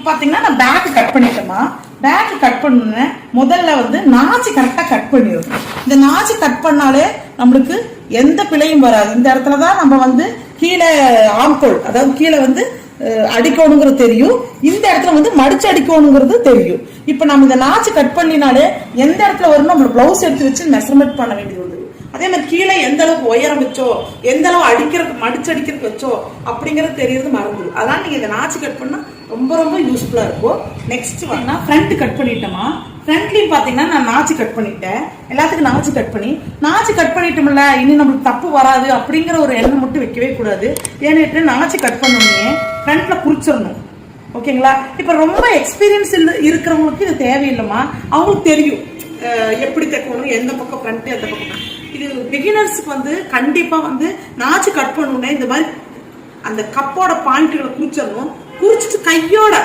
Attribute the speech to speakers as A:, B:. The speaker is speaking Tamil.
A: பாத்தீங்கன்னா நான் பேக் கட் பண்ணிட்டேமா. பேக் கட் பண்ண முதல்ல வந்து நாச்சு கரெக்டா கட் பண்ணிடும். இந்த நாச்சு கட் பண்ணாலே நம்மளுக்கு எந்த பிழையும் வராது. இந்த இடத்துலதான் நம்ம வந்து கீழே ஆம்கோல், அதாவது கீழே வந்து அடிக்கணுங்கிறது தெரியும், இந்த இடத்துல வந்து மடிச்சு அடிக்கணுங்கிறது தெரியும். இப்ப நம்ம இந்த நாச்சு கட் பண்ணினாலே எந்த இடத்துல வரும் நம்ம பிளவுஸ் எடுத்து வச்சு மெஷர்மெண்ட் பண்ண வேண்டியது வந்து. அதே மாதிரி கீழே எந்த அளவுக்கு உயரம் வச்சோ, எந்த அளவு அடிக்கிறதுக்கு மடிச்சு அடிக்கிறதுக்கு வச்சோ அப்படிங்கறது தெரியறது மறந்துடும். அதான் நீங்க இந்த நாச்சு கட் பண்ணா ரொம்ப ரொம்ப யூஸ்ஃபுல்லா இருக்கும். நெக்ஸ்ட் வந்து ஃப்ரண்ட் கட் பண்ணிட்டோமா. ஃப்ரண்ட்லயும் பாத்தீங்கன்னா நான் நாச்சு கட் பண்ணிட்டேன். எல்லாத்துக்கும் நாச்சு கட் பண்ணி நாச்சு கட் பண்ணிட்டோம்ல, இனி நம்மளுக்கு தப்பு வராது அப்படிங்கிற ஒரு எண்ணம் மட்டும் வைக்கவே கூடாது. ஏன்னு நாச்சு கட் பண்ணோடனே ஃப்ரண்ட்ல குறிச்சிடணும். ஓகேங்களா? இப்ப ரொம்ப எக்ஸ்பீரியன்ஸ் இருக்கிறவங்களுக்கு இது தேவையில்லைமா. அவங்களுக்கு தெரியும் எப்படி தைக்கணும், எந்த பக்கம் ஃப்ரண்ட் எந்த பக்கம். இது பிகினர்ஸ்க்கு வந்து கண்டிப்பா வந்து நாச்சு கட் பண்ணணும்னே இந்த மாதிரி அந்த கப்போட பாயிண்ட்களை குறிச்சிடணும். குறிச்சிட்டு கையோட